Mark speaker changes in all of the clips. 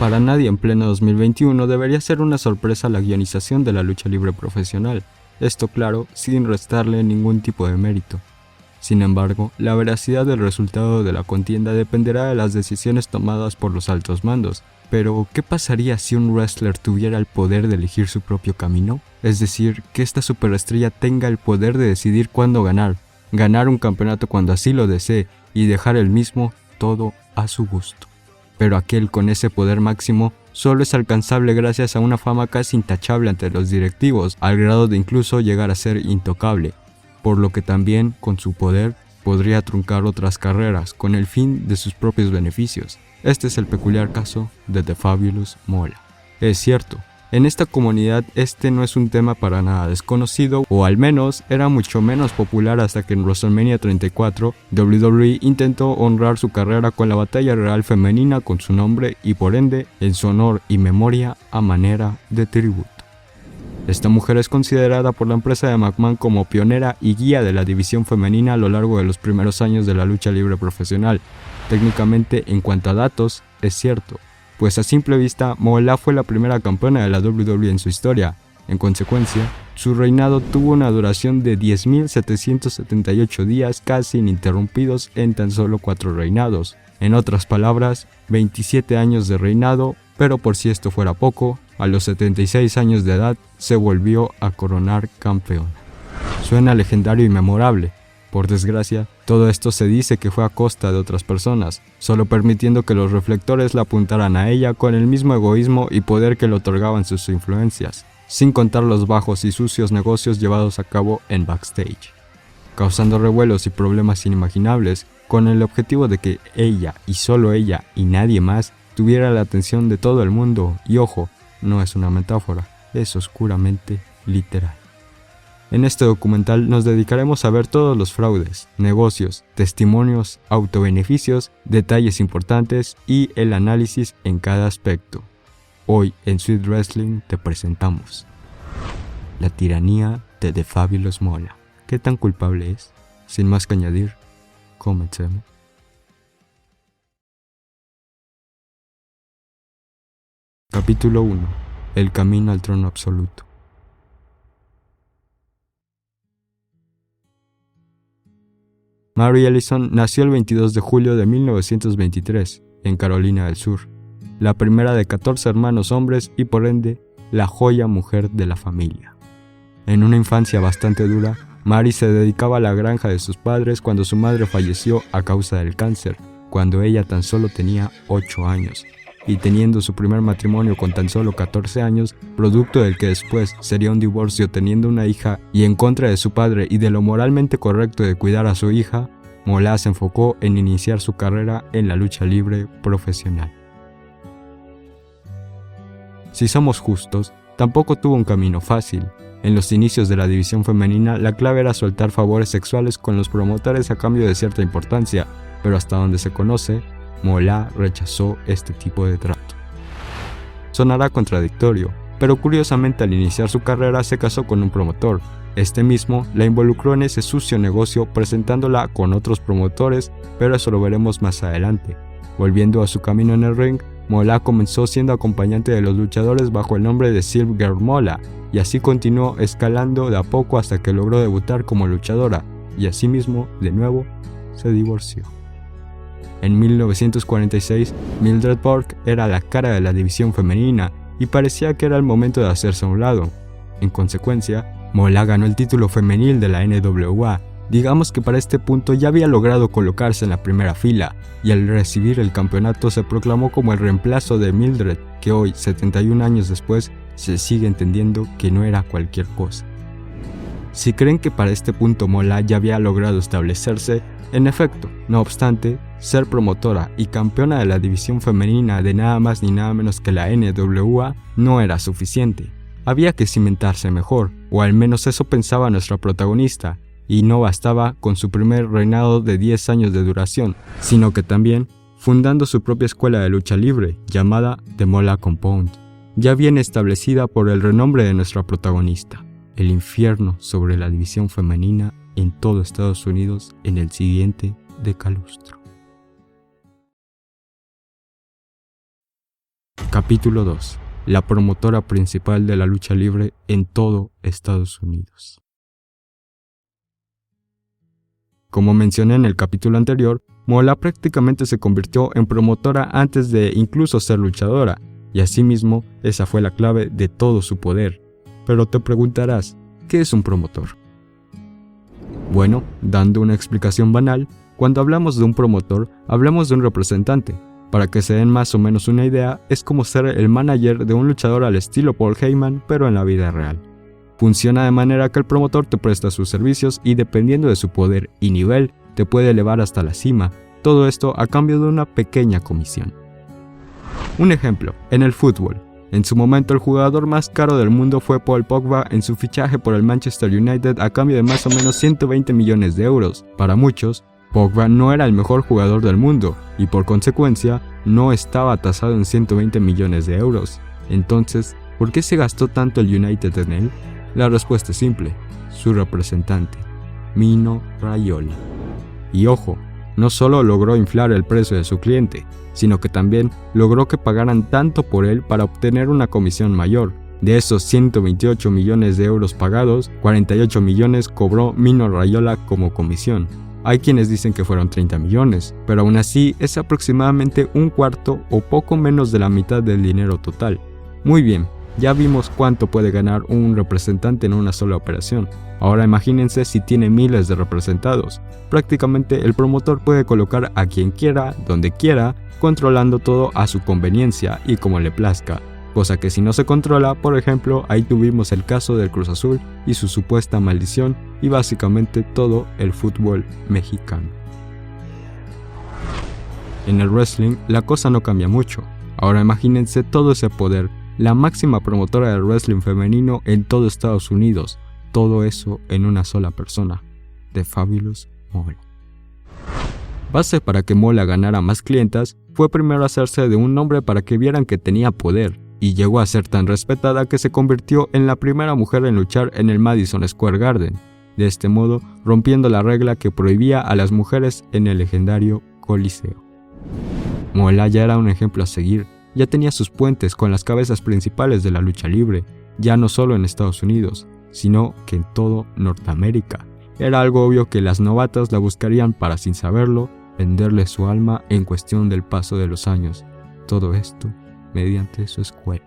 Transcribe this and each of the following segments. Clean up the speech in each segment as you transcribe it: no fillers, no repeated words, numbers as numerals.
Speaker 1: Para nadie en pleno 2021 debería ser una sorpresa la guionización de la lucha libre profesional, esto claro, sin restarle ningún tipo de mérito. Sin embargo, la veracidad del resultado de la contienda dependerá de las decisiones tomadas por los altos mandos. Pero, ¿qué pasaría si un wrestler tuviera el poder de elegir su propio camino? Es decir, que esta superestrella tenga el poder de decidir cuándo ganar un campeonato cuando así lo desee y dejar el mismo todo a su gusto. Pero aquel con ese poder máximo solo es alcanzable gracias a una fama casi intachable ante los directivos, al grado de incluso llegar a ser intocable, por lo que también, con su poder, podría truncar otras carreras con el fin de sus propios beneficios. Este es el peculiar caso de The Fabulous Moolah. Es cierto, en esta comunidad este no es un tema para nada desconocido, o al menos era mucho menos popular hasta que en WrestleMania 34 WWE intentó honrar su carrera con la batalla real femenina con su nombre y por ende en su honor y memoria a manera de tributo. Esta mujer es considerada por la empresa de McMahon como pionera y guía de la división femenina a lo largo de los primeros años de la lucha libre profesional. Técnicamente, en cuanto a datos, es cierto, pues a simple vista, Moolah fue la primera campeona de la WWE en su historia. En consecuencia, su reinado tuvo una duración de 10.778 días casi ininterrumpidos en tan solo 4 reinados. En otras palabras, 27 años de reinado, pero por si esto fuera poco, a los 76 años de edad se volvió a coronar campeona. Suena legendario y memorable. Por desgracia, todo esto se dice que fue a costa de otras personas, solo permitiendo que los reflectores la apuntaran a ella con el mismo egoísmo y poder que le otorgaban sus influencias, sin contar los bajos y sucios negocios llevados a cabo en backstage, causando revuelos y problemas inimaginables, con el objetivo de que ella, y solo ella, y nadie más, tuviera la atención de todo el mundo, y ojo, no es una metáfora, es oscuramente literal. En este documental nos dedicaremos a ver todos los fraudes, negocios, testimonios, autobeneficios, detalles importantes y el análisis en cada aspecto. Hoy en Sweet Wrestling te presentamos la tiranía de The Fabulous Moolah. ¿Qué tan culpable es? Sin más que añadir, comencemos. Capítulo 1. El camino al trono absoluto. Mary Ellison nació el 22 de julio de 1923, en Carolina del Sur, la primera de 14 hermanos hombres y por ende, la joya mujer de la familia. En una infancia bastante dura, Mary se dedicaba a la granja de sus padres cuando su madre falleció a causa del cáncer, cuando ella tan solo tenía 8 años, y teniendo su primer matrimonio con tan solo 14 años, producto del que después sería un divorcio teniendo una hija y en contra de su padre y de lo moralmente correcto de cuidar a su hija, Moolah se enfocó en iniciar su carrera en la lucha libre profesional. Si somos justos, tampoco tuvo un camino fácil. En los inicios de la división femenina, la clave era soltar favores sexuales con los promotores a cambio de cierta importancia, pero hasta donde se conoce, Moolah rechazó este tipo de trato. Sonará contradictorio, pero curiosamente al iniciar su carrera se casó con un promotor. Este mismo la involucró en ese sucio negocio presentándola con otros promotores, pero eso lo veremos más adelante. Volviendo a su camino en el ring, Moolah comenzó siendo acompañante de los luchadores bajo el nombre de Silver Girl Moolah, y así continuó escalando de a poco hasta que logró debutar como luchadora, y asimismo, de nuevo, se divorció. En 1946, Mildred Burke era la cara de la división femenina y parecía que era el momento de hacerse a un lado. En consecuencia, Moolah ganó el título femenil de la NWA. Digamos que para este punto ya había logrado colocarse en la primera fila y al recibir el campeonato se proclamó como el reemplazo de Mildred, que hoy, 71 años después, se sigue entendiendo que no era cualquier cosa. Si creen que para este punto Moolah ya había logrado establecerse, en efecto, no obstante, ser promotora y campeona de la división femenina de nada más ni nada menos que la NWA no era suficiente. Había que cimentarse mejor, o al menos eso pensaba nuestra protagonista, y no bastaba con su primer reinado de 10 años de duración, sino que también fundando su propia escuela de lucha libre, llamada The Moolah Compound, ya bien establecida por el renombre de nuestra protagonista. El infierno sobre la división femenina en todo Estados Unidos en el siguiente decalustro. Capítulo 2. La promotora principal de la lucha libre en todo Estados Unidos. Como mencioné en el capítulo anterior, Mola prácticamente se convirtió en promotora antes de incluso ser luchadora, y asimismo esa fue la clave de todo su poder. Pero te preguntarás, ¿qué es un promotor? Bueno, dando una explicación banal, cuando hablamos de un promotor, hablamos de un representante. Para que se den más o menos una idea, es como ser el manager de un luchador al estilo Paul Heyman, pero en la vida real. Funciona de manera que el promotor te presta sus servicios y dependiendo de su poder y nivel, te puede elevar hasta la cima, todo esto a cambio de una pequeña comisión. Un ejemplo, en el fútbol. En su momento el jugador más caro del mundo fue Paul Pogba en su fichaje por el Manchester United a cambio de más o menos 120 millones de euros. Para muchos, Pogba no era el mejor jugador del mundo y por consecuencia no estaba tasado en 120 millones de euros. Entonces, ¿por qué se gastó tanto el United en él? La respuesta es simple, su representante, Mino Raiola. Y ojo, no solo logró inflar el precio de su cliente, sino que también logró que pagaran tanto por él para obtener una comisión mayor. De esos 128 millones de euros pagados, 48 millones cobró Mino Raiola como comisión. Hay quienes dicen que fueron 30 millones, pero aún así es aproximadamente un cuarto o poco menos de la mitad del dinero total. Muy bien, ya vimos cuánto puede ganar un representante en una sola operación. Ahora imagínense si tiene miles de representados. Prácticamente el promotor puede colocar a quien quiera, donde quiera, controlando todo a su conveniencia y como le plazca. Cosa que si no se controla, por ejemplo, ahí tuvimos el caso del Cruz Azul y su supuesta maldición y básicamente todo el fútbol mexicano. En el wrestling la cosa no cambia mucho. Ahora imagínense todo ese poder, la máxima promotora del wrestling femenino en todo Estados Unidos, todo eso en una sola persona, The Fabulous Moolah. Base para que Moolah ganara más clientas fue primero hacerse de un nombre para que vieran que tenía poder, y llegó a ser tan respetada que se convirtió en la primera mujer en luchar en el Madison Square Garden, de este modo rompiendo la regla que prohibía a las mujeres en el legendario Coliseo. Moolah ya era un ejemplo a seguir, ya tenía sus puentes con las cabezas principales de la lucha libre, ya no solo en Estados Unidos, sino que en todo Norteamérica. Era algo obvio que las novatas la buscarían para, sin saberlo, venderle su alma en cuestión del paso de los años. Todo esto mediante su escuela.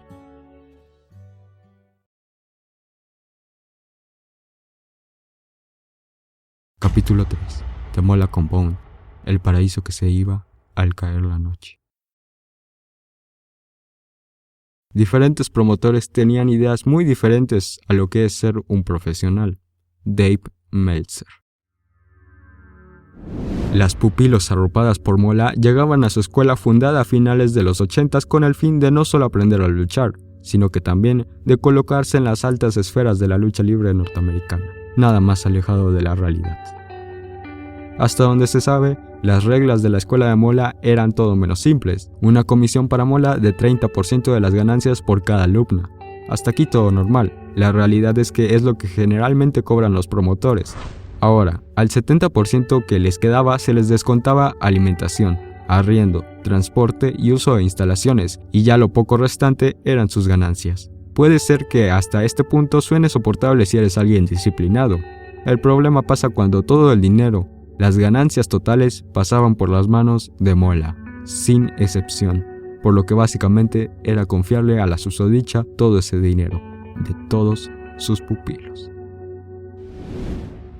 Speaker 1: Capítulo 3. The Moolah Compound, el paraíso que se iba al caer la noche. Diferentes promotores tenían ideas muy diferentes a lo que es ser un profesional. Dave Meltzer. Las pupilos arropadas por Moolah llegaban a su escuela fundada a finales de los 80s con el fin de no solo aprender a luchar, sino que también de colocarse en las altas esferas de la lucha libre norteamericana, nada más alejado de la realidad. Hasta donde se sabe, las reglas de la escuela de Moolah eran todo menos simples, una comisión para Moolah de 30% de las ganancias por cada alumna. Hasta aquí todo normal, la realidad es que es lo que generalmente cobran los promotores. Ahora, al 70% que les quedaba se les descontaba alimentación, arriendo, transporte y uso de instalaciones, y ya lo poco restante eran sus ganancias. Puede ser que hasta este punto suene soportable si eres alguien disciplinado. El problema pasa cuando todo el dinero, las ganancias totales pasaban por las manos de Moolah, sin excepción, por lo que básicamente era confiarle a la susodicha todo ese dinero, de todos sus pupilos.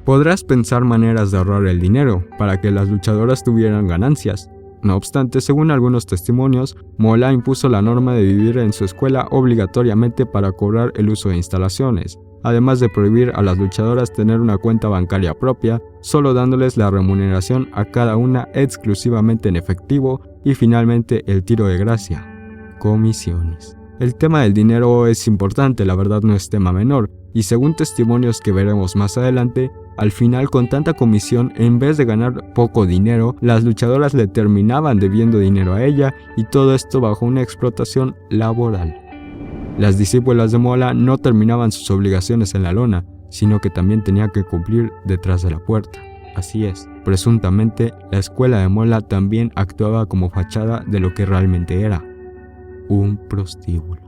Speaker 1: Podrás pensar maneras de ahorrar el dinero para que las luchadoras tuvieran ganancias. No obstante, según algunos testimonios, Moolah impuso la norma de vivir en su escuela obligatoriamente para cobrar el uso de instalaciones, además de prohibir a las luchadoras tener una cuenta bancaria propia, solo dándoles la remuneración a cada una exclusivamente en efectivo y finalmente el tiro de gracia, comisiones. El tema del dinero es importante, la verdad no es tema menor, y según testimonios que veremos más adelante, al final con tanta comisión, en vez de ganar poco dinero, las luchadoras le terminaban debiendo dinero a ella y todo esto bajo una explotación laboral. Las discípulas de Moolah no terminaban sus obligaciones en la lona, sino que también tenía que cumplir detrás de la puerta. Así es, presuntamente la escuela de Moolah también actuaba como fachada de lo que realmente era. un prostíbulo.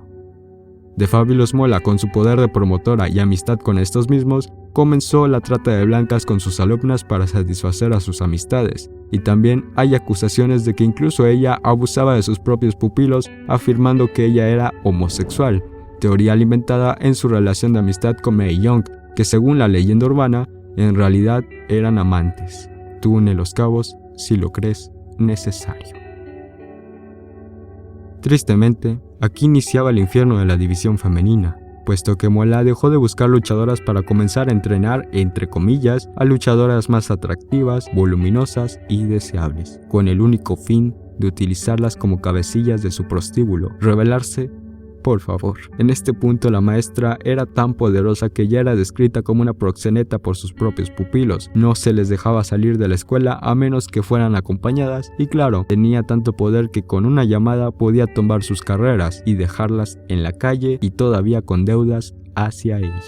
Speaker 1: The Fabulous Moolah, con su poder de promotora y amistad con estos mismos, comenzó la trata de blancas con sus alumnas para satisfacer a sus amistades, y también hay acusaciones de que incluso ella abusaba de sus propios pupilos, afirmando que ella era homosexual, teoría alimentada en su relación de amistad con Mae Young, que según la leyenda urbana, en realidad eran amantes. Tú une los cabos si lo crees necesario. Tristemente, aquí iniciaba el infierno de la división femenina, puesto que Moolah dejó de buscar luchadoras para comenzar a entrenar, entre comillas, a luchadoras más atractivas, voluminosas y deseables, con el único fin de utilizarlas como cabecillas de su prostíbulo. Revelarse, por favor. En este punto la maestra era tan poderosa que ya era descrita como una proxeneta por sus propios pupilos. No se les dejaba salir de la escuela a menos que fueran acompañadas y claro, tenía tanto poder que con una llamada podía tumbar sus carreras y dejarlas en la calle y todavía con deudas hacia ella.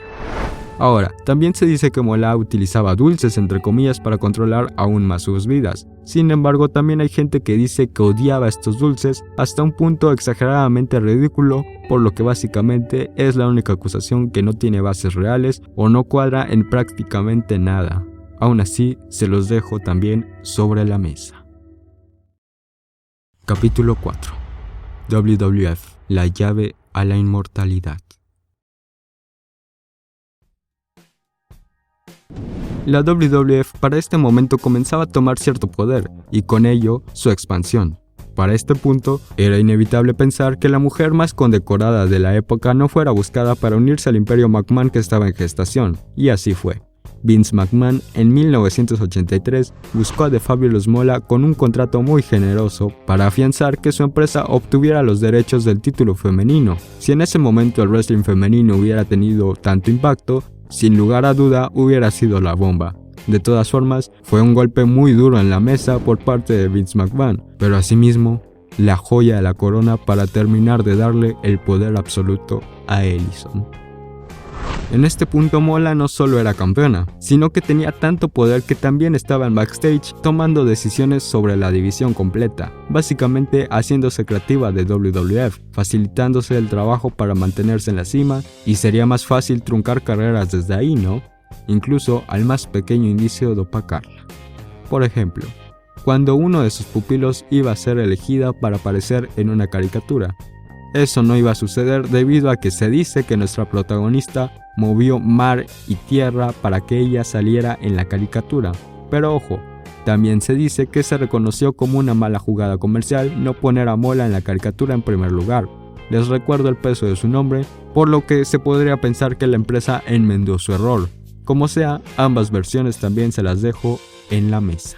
Speaker 1: Ahora, también se dice que Moolah utilizaba dulces entre comillas para controlar aún más sus vidas. Sin embargo, también hay gente que dice que odiaba estos dulces hasta un punto exageradamente ridículo, por lo que básicamente es la única acusación que no tiene bases reales o no cuadra en prácticamente nada. Aún así, se los dejo también sobre la mesa. Capítulo 4. WWF, la llave a la inmortalidad. La WWF para este momento comenzaba a tomar cierto poder, y con ello, su expansión. Para este punto, era inevitable pensar que la mujer más condecorada de la época no fuera buscada para unirse al imperio McMahon que estaba en gestación, y así fue. Vince McMahon en 1983 buscó a The Fabulous Moolah con un contrato muy generoso para afianzar que su empresa obtuviera los derechos del título femenino. Si en ese momento el wrestling femenino hubiera tenido tanto impacto, sin lugar a duda hubiera sido la bomba. De todas formas, fue un golpe muy duro en la mesa por parte de Vince McMahon, pero asimismo, la joya de la corona para terminar de darle el poder absoluto a Ellison. En este punto Moolah no solo era campeona, sino que tenía tanto poder que también estaba en backstage tomando decisiones sobre la división completa, básicamente haciéndose creativa de WWF, facilitándose el trabajo para mantenerse en la cima, y sería más fácil truncar carreras desde ahí, ¿no? Incluso al más pequeño indicio de opacarla. Por ejemplo, cuando uno de sus pupilos iba a ser elegida para aparecer en una caricatura. Eso no iba a suceder debido a que se dice que nuestra protagonista movió mar y tierra para que ella saliera en la caricatura. Pero ojo, también se dice que se reconoció como una mala jugada comercial no poner a Moolah en la caricatura en primer lugar. Les recuerdo el peso de su nombre, por lo que se podría pensar que la empresa enmendó su error. Como sea, ambas versiones también se las dejo en la mesa.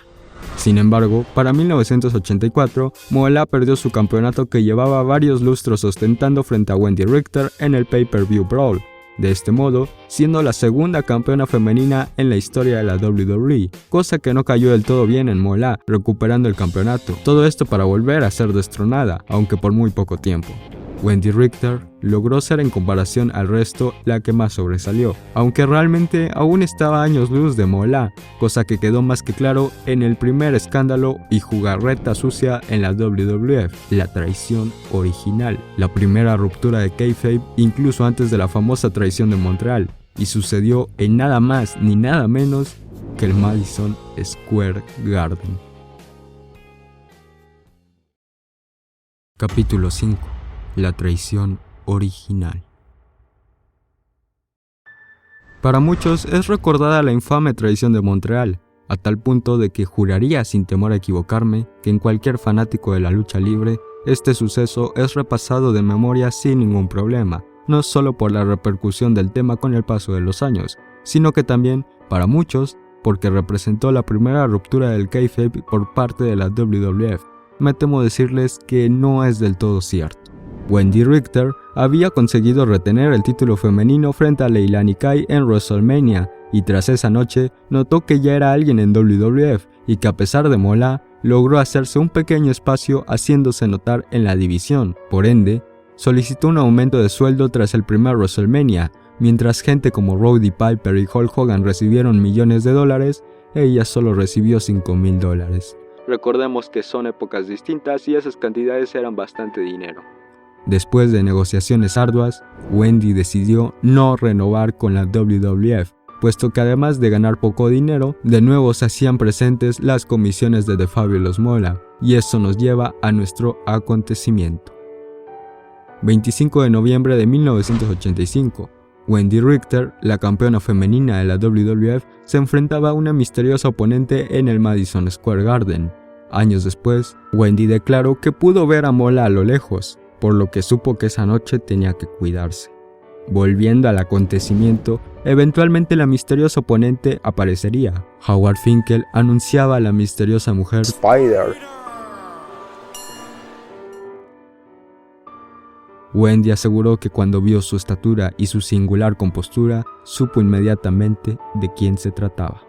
Speaker 1: Sin embargo, para 1984, Moolah perdió su campeonato que llevaba varios lustros ostentando frente a Wendy Richter en el Pay-Per-View Brawl. De este modo, siendo la segunda campeona femenina en la historia de la WWE, cosa que no cayó del todo bien en Moolah, recuperando el campeonato. Todo esto para volver a ser destronada, aunque por muy poco tiempo. Wendy Richter logró ser en comparación al resto la que más sobresalió, aunque realmente aún estaba a años luz de Moolah, cosa que quedó más que claro en el primer escándalo y jugarreta sucia en la WWF, la traición original, la primera ruptura de kayfabe incluso antes de la famosa traición de Montreal, y sucedió en nada más ni nada menos que el Madison Square Garden. Capítulo 5. La traición original. Para muchos es recordada la infame traición de Montreal, a tal punto de que juraría sin temor a equivocarme que en cualquier fanático de la lucha libre, este suceso es repasado de memoria sin ningún problema, no solo por la repercusión del tema con el paso de los años, sino que también, para muchos, porque representó la primera ruptura del kayfabe por parte de la WWF. Me temo decirles que no es del todo cierto. Wendy Richter había conseguido retener el título femenino frente a Leilani Kai en WrestleMania, y tras esa noche notó que ya era alguien en WWF y que a pesar de Moolah, logró hacerse un pequeño espacio haciéndose notar en la división. Por ende, solicitó un aumento de sueldo tras el primer WrestleMania. Mientras gente como Roddy Piper y Hulk Hogan recibieron millones de dólares, ella solo recibió $5,000. Recordemos que son épocas distintas y esas cantidades eran bastante dinero. Después de negociaciones arduas, Wendy decidió no renovar con la WWF, puesto que además de ganar poco dinero, de nuevo se hacían presentes las comisiones de The Fabulous Moolah, y eso nos lleva a nuestro acontecimiento. 25 de noviembre de 1985, Wendy Richter, la campeona femenina de la WWF, se enfrentaba a una misteriosa oponente en el Madison Square Garden. Años después, Wendy declaró que pudo ver a Moolah a lo lejos, por lo que supo que esa noche tenía que cuidarse. Volviendo al acontecimiento, eventualmente la misteriosa oponente aparecería. Howard Finkel anunciaba a la misteriosa mujer
Speaker 2: Spider.
Speaker 1: Wendy aseguró que cuando vio su estatura y su singular compostura, supo inmediatamente de quién se trataba.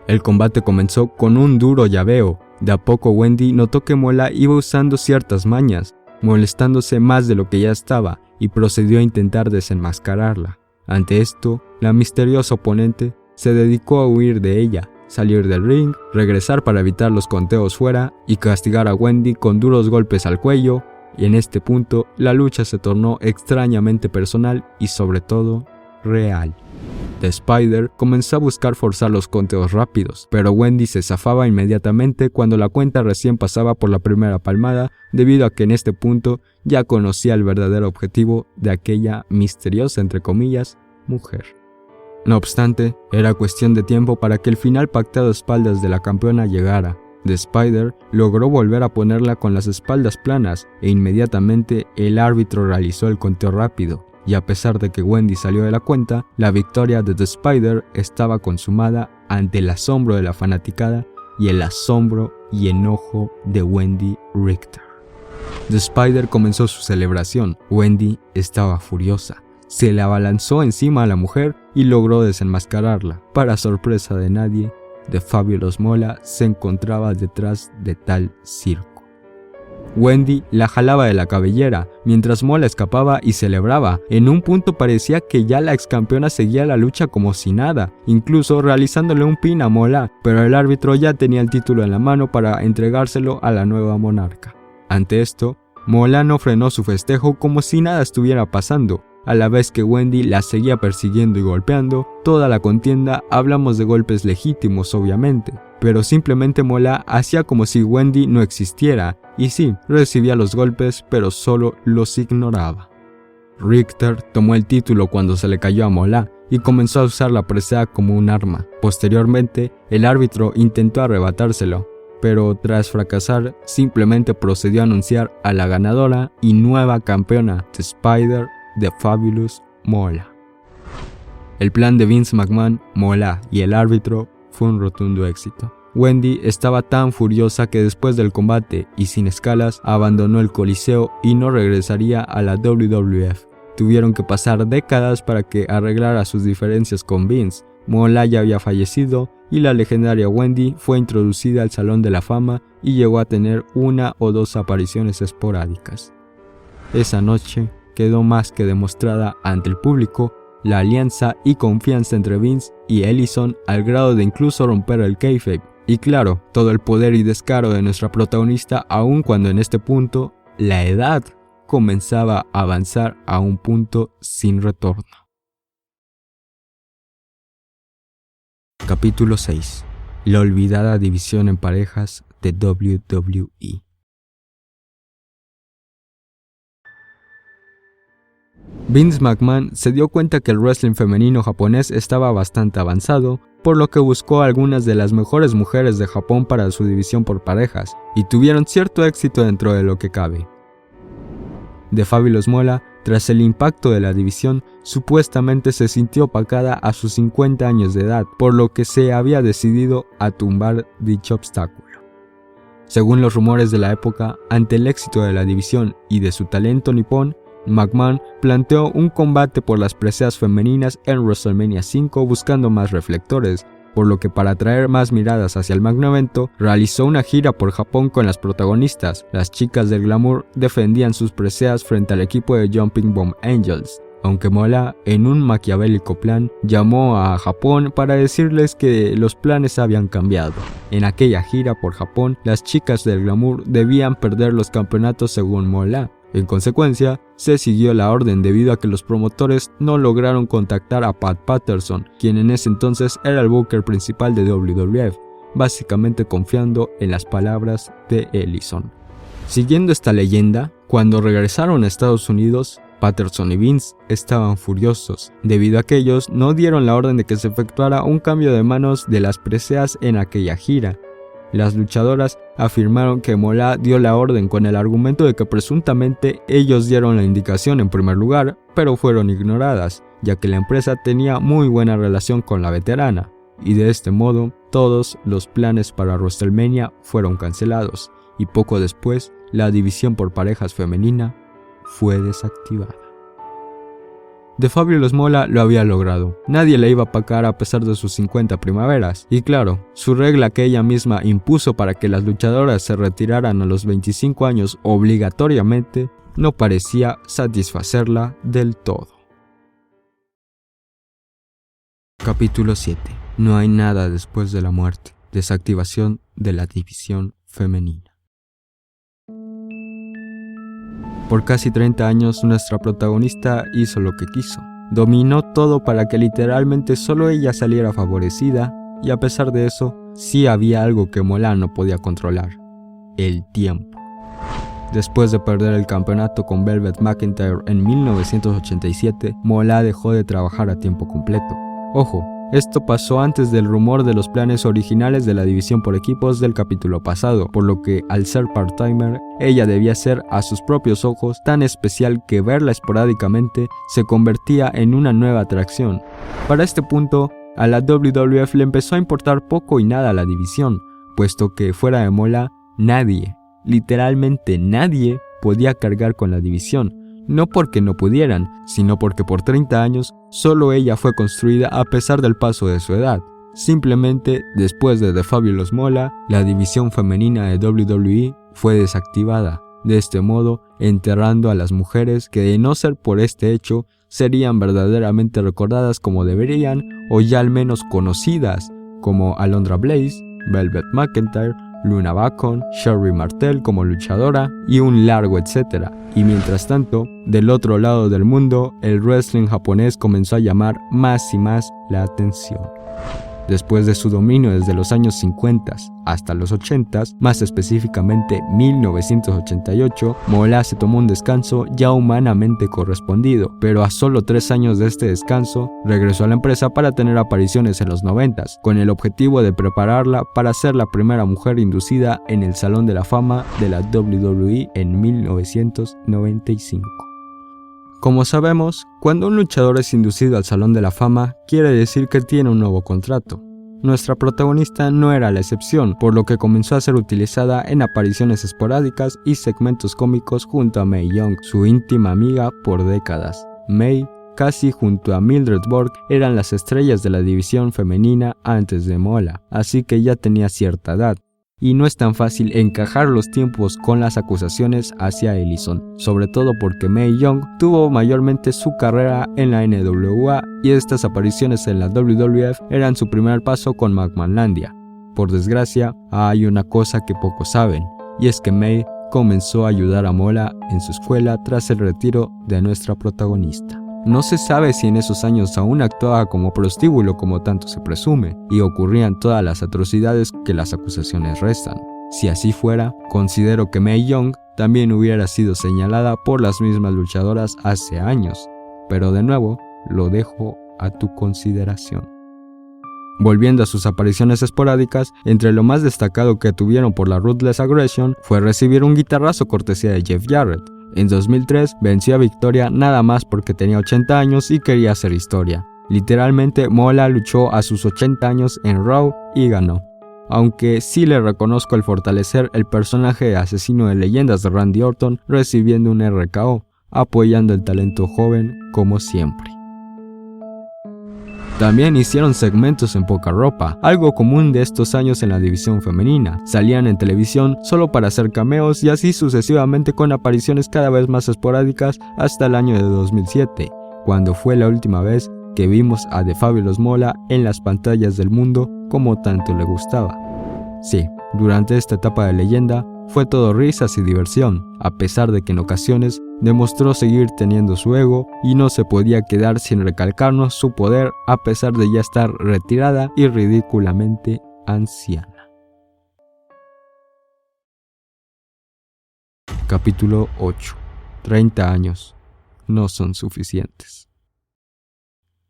Speaker 1: El combate comenzó con un duro llaveo. De a poco Wendy notó que Moolah iba usando ciertas mañas, molestándose más de lo que ya estaba, y procedió a intentar desenmascararla. Ante esto, la misteriosa oponente se dedicó a huir de ella, salir del ring, regresar para evitar los conteos fuera y castigar a Wendy con duros golpes al cuello, y en este punto la lucha se tornó extrañamente personal y sobre todo real. The Spider comenzó a buscar forzar los conteos rápidos, pero Wendy se zafaba inmediatamente cuando la cuenta recién pasaba por la primera palmada, debido a que en este punto ya conocía el verdadero objetivo de aquella misteriosa, entre comillas, mujer. No obstante, era cuestión de tiempo para que el final pactado a espaldas de la campeona llegara. The Spider logró volver a ponerla con las espaldas planas e inmediatamente el árbitro realizó el conteo rápido. Y a pesar de que Wendy salió de la cuenta, la victoria de The Spider estaba consumada ante el asombro de la fanaticada y el asombro y enojo de Wendy Richter. The Spider comenzó su celebración. Wendy estaba furiosa. Se le abalanzó encima a la mujer y logró desenmascararla. Para sorpresa de nadie, The Fabulous Moolah se encontraba detrás de tal circo. Wendy la jalaba de la cabellera, mientras Moolah escapaba y celebraba. En un punto parecía que ya la excampeona seguía la lucha como si nada, incluso realizándole un pin a Moolah, pero el árbitro ya tenía el título en la mano para entregárselo a la nueva monarca. Ante esto, Moolah no frenó su festejo como si nada estuviera pasando. A la vez que Wendy la seguía persiguiendo y golpeando, toda la contienda hablamos de golpes legítimos obviamente, pero simplemente Moolah hacía como si Wendy no existiera, y sí, recibía los golpes, pero solo los ignoraba. Richter tomó el título cuando se le cayó a Moolah y comenzó a usar la presea como un arma. Posteriormente, el árbitro intentó arrebatárselo, pero tras fracasar, simplemente procedió a anunciar a la ganadora y nueva campeona, The Spider, The Fabulous Moolah. El plan de Vince McMahon, Moolah y el árbitro fue un rotundo éxito. Wendy estaba tan furiosa que después del combate y sin escalas abandonó el coliseo y no regresaría a la WWF. Tuvieron que pasar décadas para que arreglara sus diferencias con Vince. Moolah ya había fallecido y la legendaria Wendy fue introducida al Salón de la Fama y llegó a tener una o dos apariciones esporádicas. Esa noche quedó más que demostrada ante el público la alianza y confianza entre Vince y Ellison al grado de incluso romper el kayfabe. Y claro, todo el poder y descaro de nuestra protagonista aun cuando en este punto la edad comenzaba a avanzar a un punto sin retorno. Capítulo 6. La olvidada división en parejas de WWE. Vince McMahon se dio cuenta que el wrestling femenino japonés estaba bastante avanzado, por lo que buscó a algunas de las mejores mujeres de Japón para su división por parejas, y tuvieron cierto éxito dentro de lo que cabe. The Fabulous Moolah, tras el impacto de la división, supuestamente se sintió opacada a sus 50 años de edad, por lo que se había decidido a tumbar dicho obstáculo. Según los rumores de la época, ante el éxito de la división y de su talento nipón, McMahon planteó un combate por las preseas femeninas en WrestleMania 5 buscando más reflectores, por lo que para atraer más miradas hacia el magno evento, realizó una gira por Japón con las protagonistas. Las chicas del glamour defendían sus preseas frente al equipo de Jumping Bomb Angels, aunque Moolah, en un maquiavélico plan, llamó a Japón para decirles que los planes habían cambiado. En aquella gira por Japón, las chicas del glamour debían perder los campeonatos según Moolah, En consecuencia, se siguió la orden debido a que los promotores no lograron contactar a Pat Patterson, quien en ese entonces era el booker principal de WWF, básicamente confiando en las palabras de Ellison. Siguiendo esta leyenda, cuando regresaron a Estados Unidos, Patterson y Vince estaban furiosos, debido a que ellos no dieron la orden de que se efectuara un cambio de manos de las preseas en aquella gira. Las luchadoras afirmaron que Moolah dio la orden con el argumento de que presuntamente ellos dieron la indicación en primer lugar, pero fueron ignoradas, ya que la empresa tenía muy buena relación con la veterana, y de este modo todos los planes para WrestleMania fueron cancelados, y poco después la división por parejas femenina fue desactivada. The Fabulous Moolah lo había logrado. Nadie le iba a pagar a pesar de sus 50 primaveras. Y claro, su regla que ella misma impuso para que las luchadoras se retiraran a los 25 años obligatoriamente, no parecía satisfacerla del todo. Capítulo 7. No hay nada después de la muerte. Desactivación de la división femenina. Por casi 30 años nuestra protagonista hizo lo que quiso. Dominó todo para que literalmente solo ella saliera favorecida, y a pesar de eso, sí había algo que Moolah no podía controlar: el tiempo. Después de perder el campeonato con Velvet McIntyre en 1987, Moolah dejó de trabajar a tiempo completo. Ojo, esto pasó antes del rumor de los planes originales de la división por equipos del capítulo pasado, por lo que al ser part-timer, ella debía ser a sus propios ojos tan especial que verla esporádicamente se convertía en una nueva atracción. Para este punto, a la WWF le empezó a importar poco y nada la división, puesto que fuera de Moolah, nadie, literalmente nadie, podía cargar con la división. No porque no pudieran, sino porque por 30 años solo ella fue construida a pesar del paso de su edad. Simplemente, después de The Fabulous Moolah, la división femenina de WWE fue desactivada, de este modo enterrando a las mujeres que, de no ser por este hecho, serían verdaderamente recordadas como deberían, o ya al menos conocidas, como Alundra Blaze, Velvet McIntyre, Luna Bacon, Sherry Martel como luchadora y un largo etcétera. Y mientras tanto, del otro lado del mundo, el wrestling japonés comenzó a llamar más y más la atención. Después de su dominio desde los años 50 hasta los 80, más específicamente 1988, Moolah se tomó un descanso ya humanamente correspondido, pero a solo 3 años de este descanso, regresó a la empresa para tener apariciones en los 90, con el objetivo de prepararla para ser la primera mujer inducida en el Salón de la Fama de la WWE en 1995. Como sabemos, cuando un luchador es inducido al Salón de la Fama, quiere decir que tiene un nuevo contrato. Nuestra protagonista no era la excepción, por lo que comenzó a ser utilizada en apariciones esporádicas y segmentos cómicos junto a Mae Young, su íntima amiga por décadas. Mae, casi junto a Mildred Borg, eran las estrellas de la división femenina antes de Moolah, así que ya tenía cierta edad. Y no es tan fácil encajar los tiempos con las acusaciones hacia Ellison, sobre todo porque Mae Young tuvo mayormente su carrera en la NWA y estas apariciones en la WWF eran su primer paso con McMahonlandia. Por desgracia, hay una cosa que pocos saben, y es que Mae comenzó a ayudar a Moolah en su escuela tras el retiro de nuestra protagonista. No se sabe si en esos años aún actuaba como prostíbulo como tanto se presume, y ocurrían todas las atrocidades que las acusaciones restan. Si así fuera, considero que Mae Young también hubiera sido señalada por las mismas luchadoras hace años, pero de nuevo, lo dejo a tu consideración. Volviendo a sus apariciones esporádicas, entre lo más destacado que tuvieron por la Ruthless Aggression fue recibir un guitarrazo cortesía de Jeff Jarrett. En 2003 venció a Victoria nada más porque tenía 80 años y quería hacer historia. Literalmente Moolah luchó a sus 80 años en Raw y ganó. Aunque sí le reconozco el fortalecer el personaje de asesino de leyendas de Randy Orton recibiendo un RKO, apoyando el talento joven como siempre. También hicieron segmentos en poca ropa, algo común de estos años en la división femenina. Salían en televisión solo para hacer cameos y así sucesivamente con apariciones cada vez más esporádicas hasta el año de 2007, cuando fue la última vez que vimos a The Fabulous Moolah en las pantallas del mundo como tanto le gustaba. Sí, durante esta etapa de leyenda, fue todo risas y diversión, a pesar de que en ocasiones demostró seguir teniendo su ego y no se podía quedar sin recalcarnos su poder a pesar de ya estar retirada y ridículamente anciana. Capítulo 8. 30 años. No son suficientes.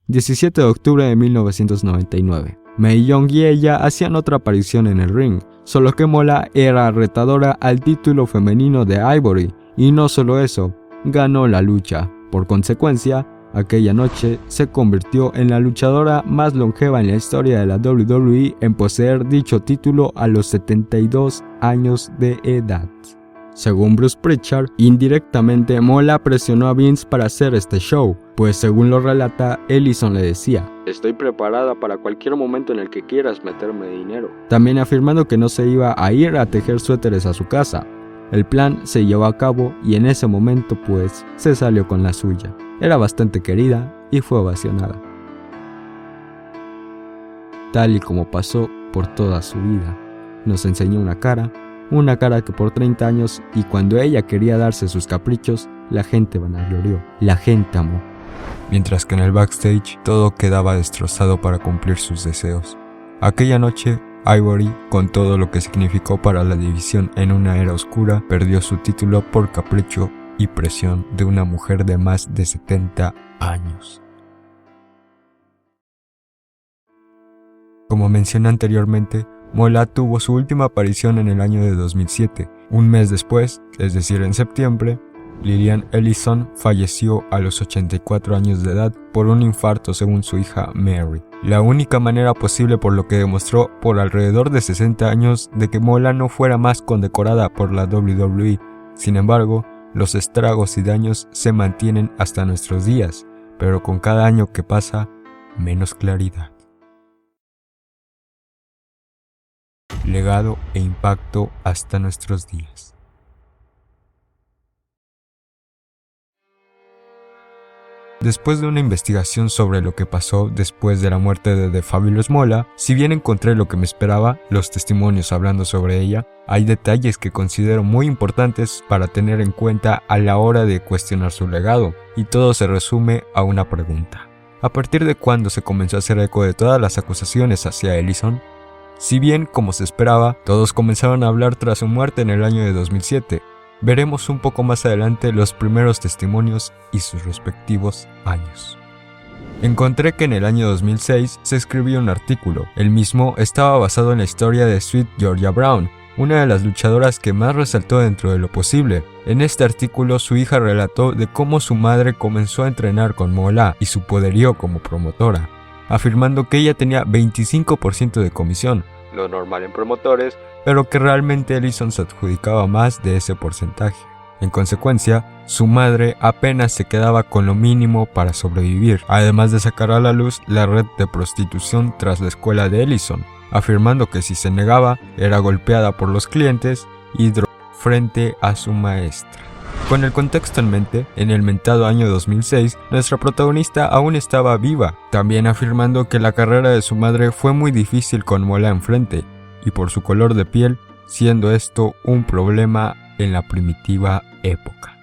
Speaker 1: 17 de octubre de 1999. Mae Young y ella hacían otra aparición en el ring, solo que Mola era retadora al título femenino de Ivory, y no solo eso, ganó la lucha. Por consecuencia, aquella noche se convirtió en la luchadora más longeva en la historia de la WWE en poseer dicho título a los 72 años de edad. Según Bruce Pritchard, indirectamente Mola presionó a Vince para hacer este show, pues según lo relata, Ellison le decía: "Estoy preparada para cualquier momento en el que quieras meterme dinero", también afirmando que no se iba a ir a tejer suéteres a su casa. El plan se llevó a cabo y en ese momento pues se salió con la suya. Era bastante querida y fue ovacionada. Tal y como pasó por toda su vida, nos enseñó una cara que por 30 años y cuando ella quería darse sus caprichos, la gente vanaglorió, la gente amó. Mientras que en el backstage todo quedaba destrozado para cumplir sus deseos. Aquella noche, Ivory, con todo lo que significó para la división en una era oscura, perdió su título por capricho y presión de una mujer de más de 70 años. Como mencioné anteriormente, Mola tuvo su última aparición en el año de 2007. Un mes después, es decir en septiembre, Lillian Ellison falleció a los 84 años de edad por un infarto según su hija Mary. La única manera posible, por lo que demostró por alrededor de 60 años, de que Mola no fuera más condecorada por la WWE. Sin embargo, los estragos y daños se mantienen hasta nuestros días, pero con cada año que pasa, menos claridad. Legado e impacto hasta nuestros días. Después de una investigación sobre lo que pasó después de la muerte de The Fabulous Mola, si bien encontré lo que me esperaba, los testimonios hablando sobre ella, hay detalles que considero muy importantes para tener en cuenta a la hora de cuestionar su legado, y todo se resume a una pregunta. ¿A partir de cuándo se comenzó a hacer eco de todas las acusaciones hacia Ellison? Si bien, como se esperaba, todos comenzaron a hablar tras su muerte en el año de 2007, veremos un poco más adelante los primeros testimonios y sus respectivos años. Encontré que en el año 2006 se escribió un artículo. El mismo estaba basado en la historia de Sweet Georgia Brown, una de las luchadoras que más resaltó dentro de lo posible. En este artículo su hija relató de cómo su madre comenzó a entrenar con Mola y su poderío como promotora, afirmando que ella tenía 25% de comisión, lo normal en promotores, pero que realmente Ellison se adjudicaba más de ese porcentaje. En consecuencia, su madre apenas se quedaba con lo mínimo para sobrevivir, además de sacar a la luz la red de prostitución tras la escuela de Ellison, afirmando que si se negaba, era golpeada por los clientes y drogada frente a su maestra. Con el contexto en mente, en el mentado año 2006, nuestra protagonista aún estaba viva, también afirmando que la carrera de su madre fue muy difícil con Mola enfrente, y por su color de piel, siendo esto un problema en la primitiva época.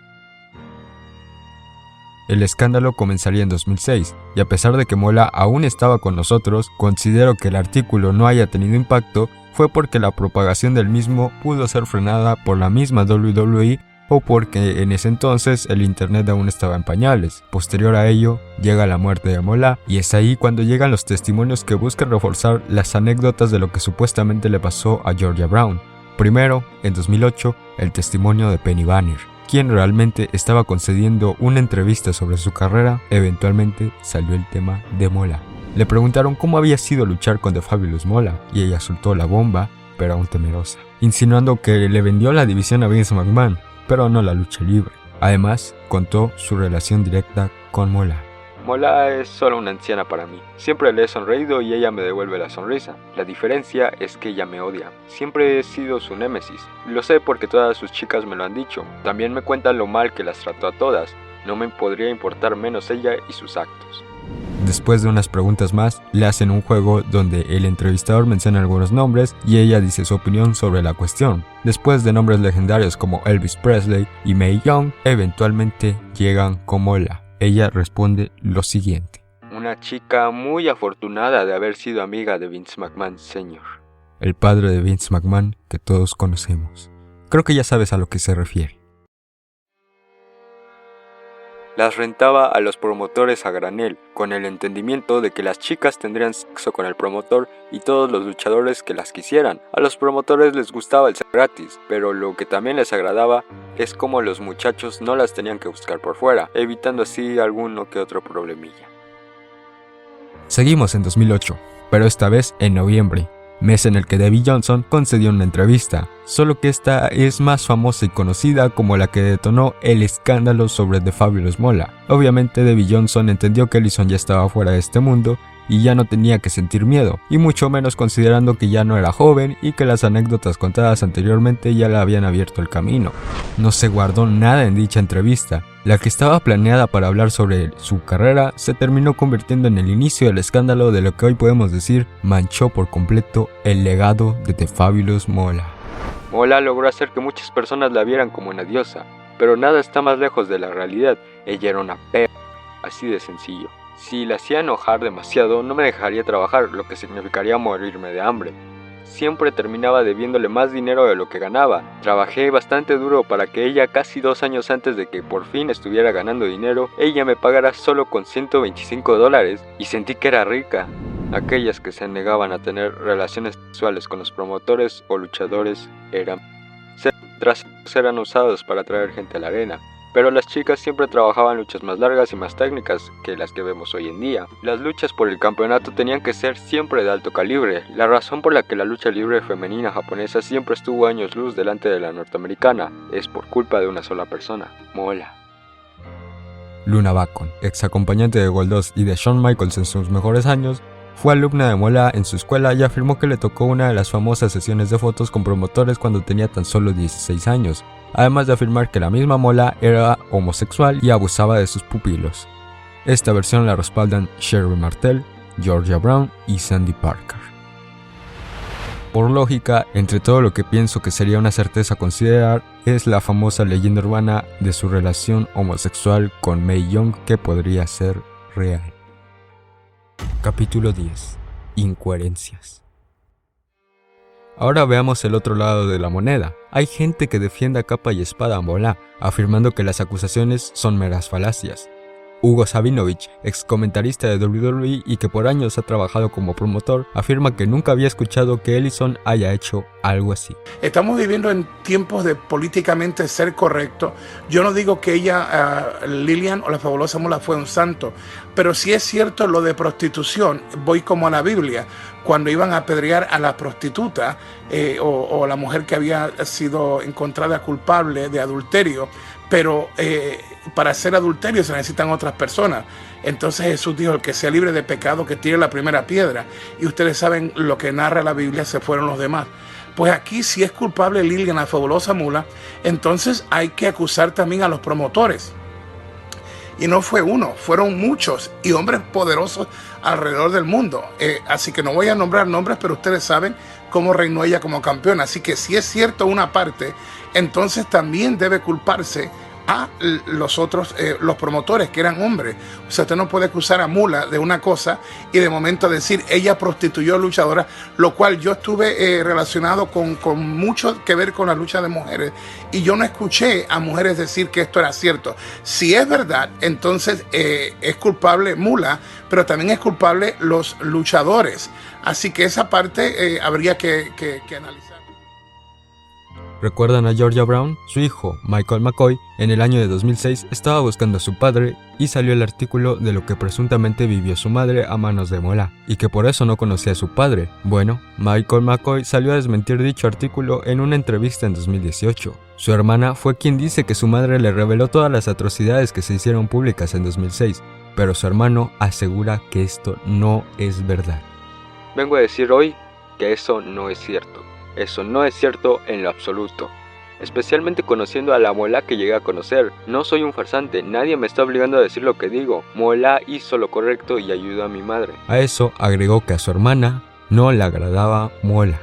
Speaker 1: El escándalo comenzaría en 2006, y a pesar de que Mola aún estaba con nosotros, considero que el artículo no haya tenido impacto fue porque la propagación del mismo pudo ser frenada por la misma WWE o porque en ese entonces el internet aún estaba en pañales. Posterior a ello, llega la muerte de Mola y es ahí cuando llegan los testimonios que buscan reforzar las anécdotas de lo que supuestamente le pasó a Georgia Brown. Primero, en 2008, el testimonio de Penny Banner, quien realmente estaba concediendo una entrevista sobre su carrera. Eventualmente salió el tema de Mola. Le preguntaron cómo había sido luchar con The Fabulous Mola y ella soltó la bomba, pero aún temerosa, insinuando que le vendió la división a Vince McMahon, pero no la lucha libre. Además, contó su relación directa con Mola. Mola es solo una anciana para mí. Siempre le he sonreído y ella me devuelve la sonrisa. La diferencia es que ella me odia. Siempre he sido su némesis. Lo sé porque todas sus chicas me lo han dicho. También me cuentan lo mal que las trató a todas. No me podría importar menos ella y sus actos. Después de unas preguntas más, le hacen un juego donde el entrevistador menciona algunos nombres y ella dice su opinión sobre la cuestión. Después de nombres legendarios como Elvis Presley y Mae Young, eventualmente llegan con Mola. Ella responde lo siguiente:
Speaker 2: una chica muy afortunada de haber sido amiga de Vince McMahon Sr.,
Speaker 1: el padre de Vince McMahon que todos conocemos. Creo que ya sabes a lo que se refiere.
Speaker 2: Las rentaba a los promotores a granel, con el entendimiento de que las chicas tendrían sexo con el promotor y todos los luchadores que las quisieran. A los promotores les gustaba el ser gratis, pero lo que también les agradaba es cómo los muchachos no las tenían que buscar por fuera, evitando así alguno que otro problemilla.
Speaker 1: Seguimos en 2008, pero esta vez en noviembre, mes en el que Debbie Johnson concedió una entrevista, solo que esta es más famosa y conocida como la que detonó el escándalo sobre The Fabulous Moolah. Obviamente Debbie Johnson entendió que Ellison ya estaba fuera de este mundo y ya no tenía que sentir miedo, y mucho menos considerando que ya no era joven y que las anécdotas contadas anteriormente ya le habían abierto el camino. No se guardó nada en dicha entrevista. La que estaba planeada para hablar sobre su carrera se terminó convirtiendo en el inicio del escándalo de lo que hoy podemos decir manchó por completo el legado de The Fabulous Moolah.
Speaker 2: Moolah logró hacer que muchas personas la vieran como una diosa, pero nada está más lejos de la realidad. Ella era una perra, así de sencillo. Si la hacía enojar demasiado, no me dejaría trabajar, lo que significaría morirme de hambre. Siempre terminaba debiéndole más dinero de lo que ganaba. Trabajé bastante duro para que ella, casi 2 años antes de que por fin estuviera ganando dinero, ella me pagara solo con $125 y sentí que era rica. Aquellas que se negaban a tener relaciones sexuales con los promotores o luchadores eran usados para atraer gente a la arena. Pero las chicas siempre trabajaban luchas más largas y más técnicas que las que vemos hoy en día. Las luchas por el campeonato tenían que ser siempre de alto calibre. La razón por la que la lucha libre femenina japonesa siempre estuvo años luz delante de la norteamericana es por culpa de una sola persona, Moolah.
Speaker 1: Luna Bacon, ex acompañante de Goldust y de Shawn Michaels en sus mejores años, fue alumna de Moolah en su escuela y afirmó que le tocó una de las famosas sesiones de fotos con promotores cuando tenía tan solo 16 años. Además de afirmar que la misma Moolah era homosexual y abusaba de sus pupilos. Esta versión la respaldan Sherry Martel, Georgia Brown y Sandy Parker. Por lógica, entre todo lo que pienso que sería una certeza considerar es la famosa leyenda urbana de su relación homosexual con Mae Young que podría ser real. Capítulo 10. Incoherencias. Ahora veamos el otro lado de la moneda. Hay gente que defiende a capa y espada a Moolah, afirmando que las acusaciones son meras falacias. Hugo Sabinovich, ex comentarista de WWE y que por años ha trabajado como promotor, afirma que nunca había escuchado que Ellison haya hecho algo así.
Speaker 3: Estamos viviendo en tiempos de políticamente ser correcto. Yo no digo que ella, Lillian o la fabulosa Moolah, fue un santo, pero sí es cierto lo de prostitución. Voy como a la Biblia, cuando iban a apedrear a la prostituta o la mujer que había sido encontrada culpable de adulterio, pero para hacer adulterio se necesitan otras personas. Entonces Jesús dijo: el que sea libre de pecado que tire la primera piedra. Y ustedes saben lo que narra la Biblia, se fueron los demás. Pues aquí, si es culpable Lillian, la fabulosa Moolah, entonces hay que acusar también a los promotores. Y no fue uno, fueron muchos y hombres poderosos alrededor del mundo. Así que no voy a nombrar nombres, pero ustedes saben cómo reinó ella como campeona. Así que si es cierto una parte, entonces también debe culparse a los otros, los promotores, que eran hombres. O sea, usted no puede acusar a Moolah de una cosa y de momento decir ella prostituyó luchadoras, lo cual yo estuve relacionado con mucho que ver con la lucha de mujeres y yo no escuché a mujeres decir que esto era cierto. Si es verdad, entonces es culpable Moolah, pero también es culpable los luchadores. Así que esa parte habría que analizar.
Speaker 1: ¿Recuerdan a Georgia Brown? Su hijo, Michael McCoy, en el año de 2006 estaba buscando a su padre y salió el artículo de lo que presuntamente vivió su madre a manos de Moolah y que por eso no conocía a su padre. Bueno, Michael McCoy salió a desmentir dicho artículo en una entrevista en 2018. Su hermana fue quien dice que su madre le reveló todas las atrocidades que se hicieron públicas en 2006, pero su hermano asegura que esto no es verdad.
Speaker 2: Vengo a decir hoy que eso no es cierto. Eso no es cierto en lo absoluto. especialmente conociendo a la Mola que llegué a conocer. No soy un farsante, nadie me está obligando a decir lo que digo. Mola hizo lo correcto y ayudó a mi madre.
Speaker 1: A eso agregó que a su hermana no le agradaba Mola.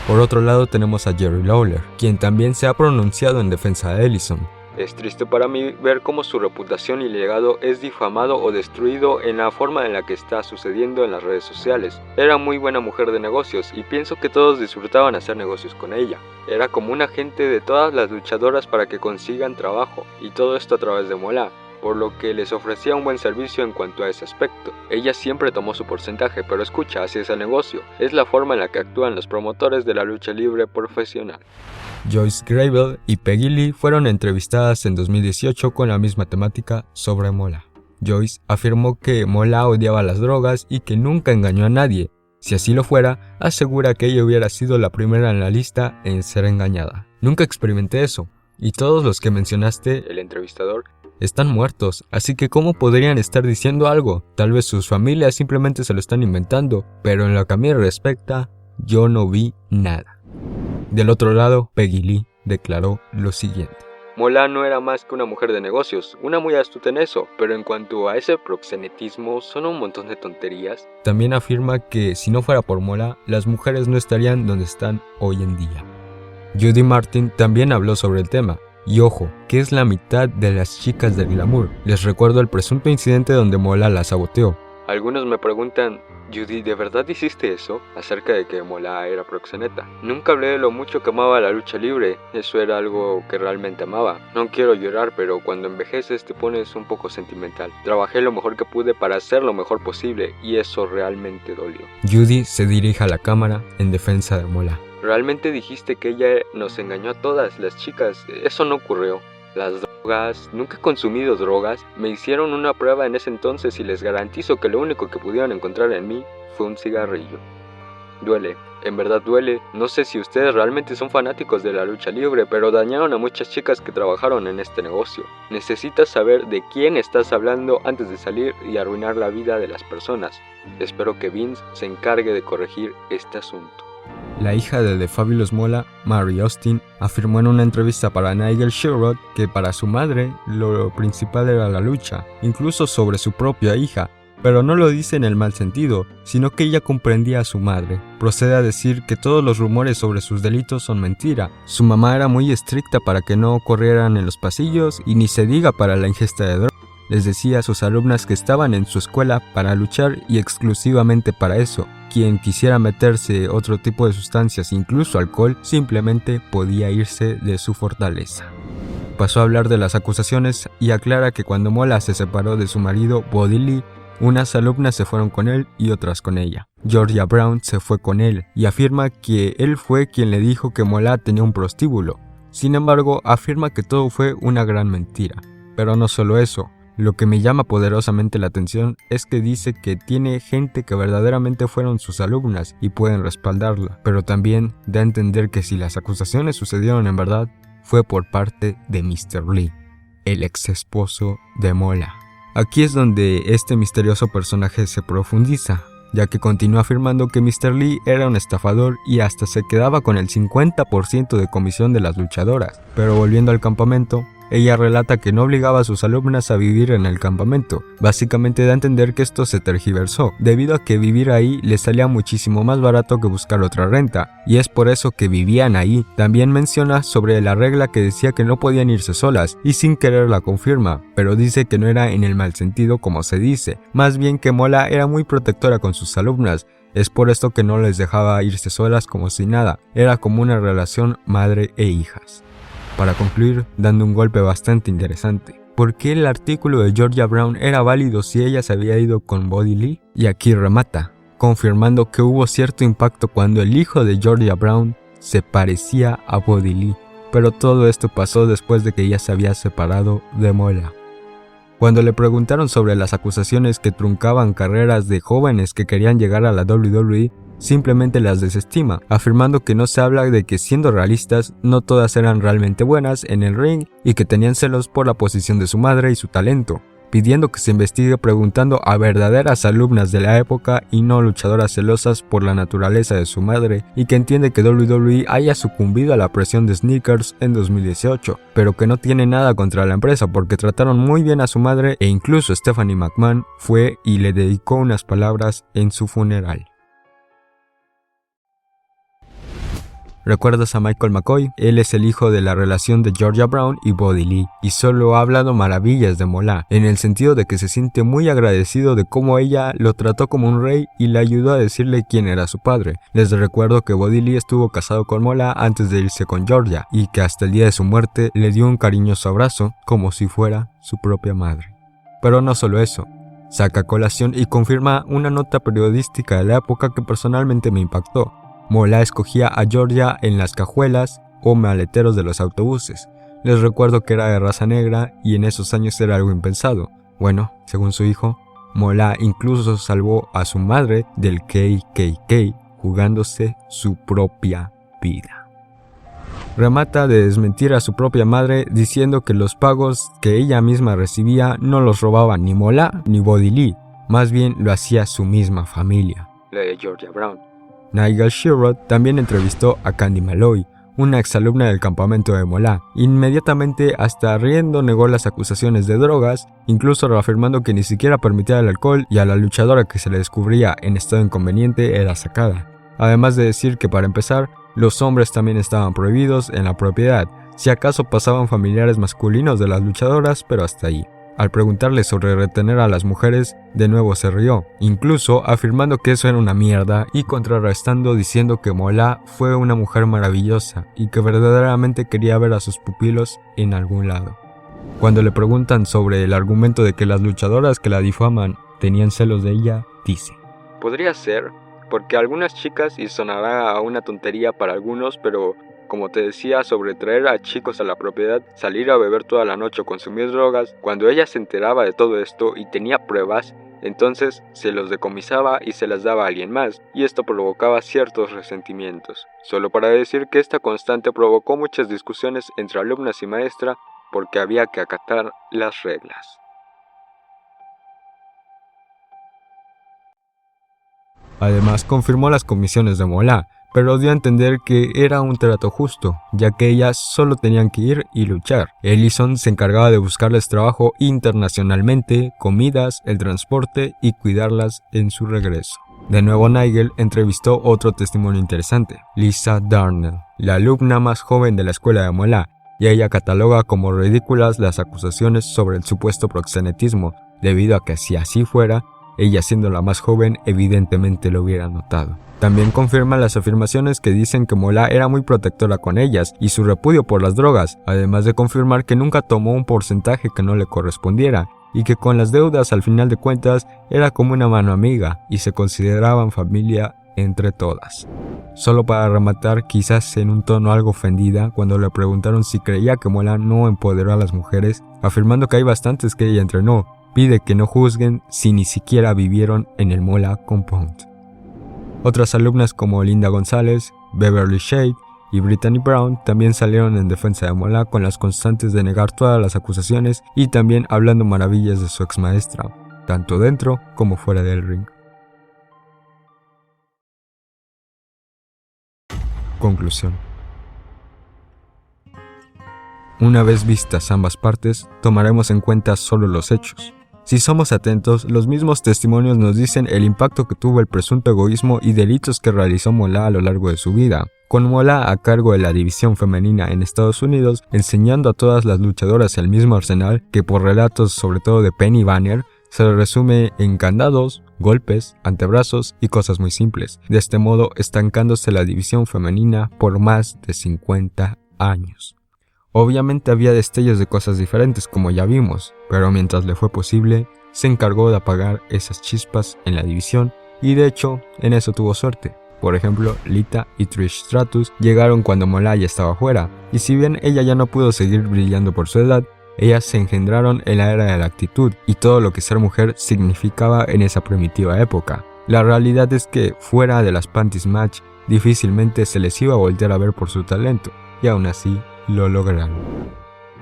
Speaker 1: Por otro lado tenemos a Jerry Lawler, quien también se ha pronunciado en defensa de Ellison.
Speaker 2: Es triste para mí ver cómo su reputación y legado es difamado o destruido en la forma en la que está sucediendo en las redes sociales. Era muy buena mujer de negocios y pienso que todos disfrutaban hacer negocios con ella. Era como un agente de todas las luchadoras para que consigan trabajo, y todo esto a través de Mola, por lo que les ofrecía un buen servicio en cuanto a ese aspecto. Ella siempre tomó su porcentaje, pero escucha, así es el negocio. Es la forma en la que actúan los promotores de la lucha libre profesional.
Speaker 1: Joyce Gravel y Peggy Lee fueron entrevistadas en 2018 con la misma temática sobre Mola. Joyce afirmó que Mola odiaba las drogas y que nunca engañó a nadie. Si así lo fuera, asegura que ella hubiera sido la primera en la lista en ser engañada. Nunca experimenté eso, y todos los que mencionaste,
Speaker 2: el entrevistador,
Speaker 1: están muertos, así que ¿cómo podrían estar diciendo algo? Tal vez sus familias simplemente se lo están inventando, pero en lo que a mí respecta, yo no vi nada. Del otro lado, Peggy Lee declaró lo siguiente.
Speaker 2: Mola no era más que una mujer de negocios, una muy astuta en eso, pero en cuanto a ese proxenetismo, son un montón de tonterías.
Speaker 1: También afirma que si no fuera por Mola, las mujeres no estarían donde están hoy en día. Judy Martin también habló sobre el tema. Y ojo, que es la mitad de las chicas del glamour. Les recuerdo el presunto incidente donde Mola la saboteó.
Speaker 2: Algunos me preguntan, Judy, ¿de verdad hiciste eso? Acerca de que Mola era proxeneta. Nunca hablé de lo mucho que amaba la lucha libre, eso era algo que realmente amaba. No quiero llorar, pero cuando envejeces te pones un poco sentimental. Trabajé lo mejor que pude para hacer lo mejor posible y eso realmente dolió.
Speaker 1: Judy se dirige a la cámara en defensa de Mola.
Speaker 2: Realmente dijiste que ella nos engañó a todas las chicas, eso no ocurrió. Las drogas, nunca he consumido drogas, me hicieron una prueba en ese entonces y les garantizo que lo único que pudieron encontrar en mí fue un cigarrillo. Duele, en verdad duele, no sé si ustedes realmente son fanáticos de la lucha libre, pero dañaron a muchas chicas que trabajaron en este negocio. Necesitas saber de quién estás hablando antes de salir y arruinar la vida de las personas. Espero que Vince se encargue de corregir este asunto.
Speaker 1: La hija de The Fabulous Mola, Mary Austin, afirmó en una entrevista para Nigel Sherrod que para su madre lo principal era la lucha, incluso sobre su propia hija, pero no lo dice en el mal sentido, sino que ella comprendía a su madre. Procede a decir que todos los rumores sobre sus delitos son mentira. Su mamá era muy estricta para que no corrieran en los pasillos y ni se diga para la ingesta de drogas. Les decía a sus alumnas que estaban en su escuela para luchar y exclusivamente para eso. Quien quisiera meterse otro tipo de sustancias, incluso alcohol, simplemente podía irse de su fortaleza. Pasó a hablar de las acusaciones y aclara que cuando Mola se separó de su marido, Buddy Lee, unas alumnas se fueron con él y otras con ella. Georgia Brown se fue con él y afirma que él fue quien le dijo que Mola tenía un prostíbulo. Sin embargo, afirma que todo fue una gran mentira. Pero no solo eso. Lo que me llama poderosamente la atención es que dice que tiene gente que verdaderamente fueron sus alumnas y pueden respaldarla, pero también da a entender que si las acusaciones sucedieron en verdad, fue por parte de Mr. Lee, el ex esposo de Mola. Aquí es donde este misterioso personaje se profundiza, ya que continúa afirmando que Mr. Lee era un estafador y hasta se quedaba con el 50% de comisión de las luchadoras. Pero volviendo al campamento, ella relata que no obligaba a sus alumnas a vivir en el campamento. Básicamente da a entender que esto se tergiversó, debido a que vivir ahí les salía muchísimo más barato que buscar otra renta, y es por eso que vivían ahí. También menciona sobre la regla que decía que no podían irse solas, y sin querer la confirma, pero dice que no era en el mal sentido como se dice, más bien que Mola era muy protectora con sus alumnas. Es por esto que no les dejaba irse solas como si nada, era como una relación madre e hijas. Para concluir, dando un golpe bastante interesante. ¿Por qué el artículo de Georgia Brown era válido si ella se había ido con Buddy Lee? Y aquí remata, confirmando que hubo cierto impacto cuando el hijo de Georgia Brown se parecía a Buddy Lee, pero todo esto pasó después de que ella se había separado de Mola. Cuando le preguntaron sobre las acusaciones que truncaban carreras de jóvenes que querían llegar a la WWE, simplemente las desestima, afirmando que no se habla de que, siendo realistas, no todas eran realmente buenas en el ring y que tenían celos por la posición de su madre y su talento. pidiendo que se investigue preguntando a verdaderas alumnas de la época y no luchadoras celosas por la naturaleza de su madre, y que entiende que WWE haya sucumbido a la presión de Sneakers en 2018, pero que no tiene nada contra la empresa porque trataron muy bien a su madre e incluso Stephanie McMahon fue y le dedicó unas palabras en su funeral. ¿Recuerdas a Michael McCoy? Él es el hijo de la relación de Georgia Brown y Buddy Lee, y solo ha hablado maravillas de Moolah, en el sentido de que se siente muy agradecido de cómo ella lo trató como un rey y le ayudó a decirle quién era su padre. Les recuerdo que Buddy Lee estuvo casado con Moolah antes de irse con Georgia, y que hasta el día de su muerte le dio un cariñoso abrazo, como si fuera su propia madre. Pero no solo eso. Saca a colación y confirma una nota periodística de la época que personalmente me impactó. Moolah escogía a Georgia en las cajuelas o maleteros de los autobuses. Les recuerdo que era de raza negra y en esos años era algo impensado. Bueno, según su hijo, Moolah incluso salvó a su madre del KKK jugándose su propia vida. Remata de desmentir a su propia madre diciendo que los pagos que ella misma recibía no los robaba ni Moolah ni Buddy Lee, más bien lo hacía su misma familia.
Speaker 2: La de Georgia Brown.
Speaker 1: Nigel Sherrod también entrevistó a Candy Malloy, una exalumna del campamento de Moolah. Inmediatamente, hasta riendo, negó las acusaciones de drogas, incluso reafirmando que ni siquiera permitía el alcohol y a la luchadora que se le descubría en estado inconveniente era sacada. Además de decir que para empezar, los hombres también estaban prohibidos en la propiedad, si acaso pasaban familiares masculinos de las luchadoras, pero hasta ahí. Al preguntarle sobre retener a las mujeres, de nuevo se rió, incluso afirmando que eso era una mierda y contrarrestando diciendo que Moolah fue una mujer maravillosa y que verdaderamente quería ver a sus pupilos en algún lado. Cuando le preguntan sobre el argumento de que las luchadoras que la difaman tenían celos de ella, dice:
Speaker 2: Podría ser, porque algunas chicas, y sonará a una tontería para algunos, pero como te decía sobre traer a chicos a la propiedad, salir a beber toda la noche o consumir drogas, cuando ella se enteraba de todo esto y tenía pruebas, entonces se los decomisaba y se las daba a alguien más, y esto provocaba ciertos resentimientos. Solo para decir que esta constante provocó muchas discusiones entre alumnas y maestra porque había que acatar las reglas.
Speaker 1: Además confirmó las comisiones de Moolah, pero dio a entender que era un trato justo, ya que ellas solo tenían que ir y luchar. Ellison se encargaba de buscarles trabajo internacionalmente, comidas, el transporte y cuidarlas en su regreso. De nuevo Nigel entrevistó otro testimonio interesante, Lisa Darnell, la alumna más joven de la escuela de Moolah, y ella cataloga como ridículas las acusaciones sobre el supuesto proxenetismo, debido a que si así fuera, ella siendo la más joven evidentemente lo hubiera notado. También confirma las afirmaciones que dicen que Moolah era muy protectora con ellas y su repudio por las drogas, además de confirmar que nunca tomó un porcentaje que no le correspondiera y que con las deudas al final de cuentas era como una mano amiga y se consideraban familia entre todas. Solo para rematar, quizás en un tono algo ofendida, cuando le preguntaron si creía que Moolah no empoderó a las mujeres, afirmando que hay bastantes que ella entrenó, pide que no juzguen si ni siquiera vivieron en el Moolah Compound. Otras alumnas como Linda González, Beverly Shade y Brittany Brown también salieron en defensa de Moolah con las constantes de negar todas las acusaciones y también hablando maravillas de su ex maestra, tanto dentro como fuera del ring. Conclusión. Una vez vistas ambas partes, tomaremos en cuenta solo los hechos. Si somos atentos, los mismos testimonios nos dicen el impacto que tuvo el presunto egoísmo y delitos que realizó Moolah a lo largo de su vida, con Moolah a cargo de la división femenina en Estados Unidos, enseñando a todas las luchadoras el mismo arsenal que por relatos sobre todo de Penny Banner, se resume en candados, golpes, antebrazos y cosas muy simples, de este modo estancándose la división femenina por más de 50 años. Obviamente había destellos de cosas diferentes como ya vimos, pero mientras le fue posible, se encargó de apagar esas chispas en la división y de hecho en eso tuvo suerte. Por ejemplo, Lita y Trish Stratus llegaron cuando Moolah ya estaba fuera, y si bien ella ya no pudo seguir brillando por su edad, ellas se engendraron en la era de la actitud y todo lo que ser mujer significaba en esa primitiva época. La realidad es que fuera de las panties match, difícilmente se les iba a voltear a ver por su talento, y aún así, lo lograron.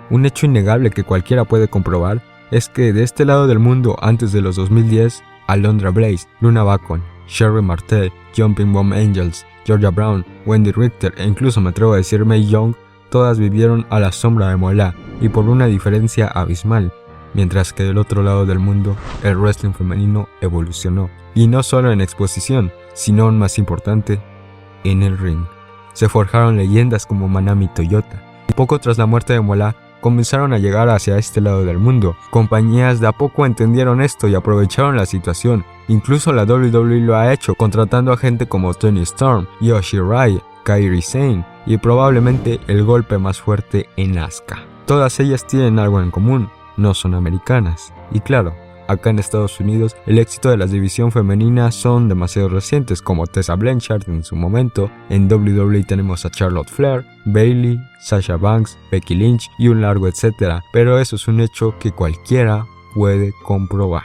Speaker 1: Un hecho innegable que cualquiera puede comprobar es que de este lado del mundo antes de los 2010, Alondra Blaze, Luna Bacon, Sherry Martel, Jumping Bomb Angels, Georgia Brown, Wendy Richter e incluso me atrevo a decir Mae Young, todas vivieron a la sombra de Moolah y por una diferencia abismal, mientras que del otro lado del mundo el wrestling femenino evolucionó, y no solo en exposición, sino aún más importante, en el ring. Se forjaron leyendas como Manami Toyota, y poco tras la muerte de Moolah comenzaron a llegar hacia este lado del mundo. Compañías de a poco entendieron esto y aprovecharon la situación. Incluso la WWE lo ha hecho, contratando a gente como Toni Storm, Io Shirai, Kairi Sane y probablemente el golpe más fuerte en Asuka. Todas ellas tienen algo en común, no son americanas. Y claro, acá en Estados Unidos el éxito de la división femenina son demasiado recientes, como Tessa Blanchard en su momento. En WWE tenemos a Charlotte Flair, Bayley, Sasha Banks, Becky Lynch y un largo etcétera, pero eso es un hecho que cualquiera puede comprobar.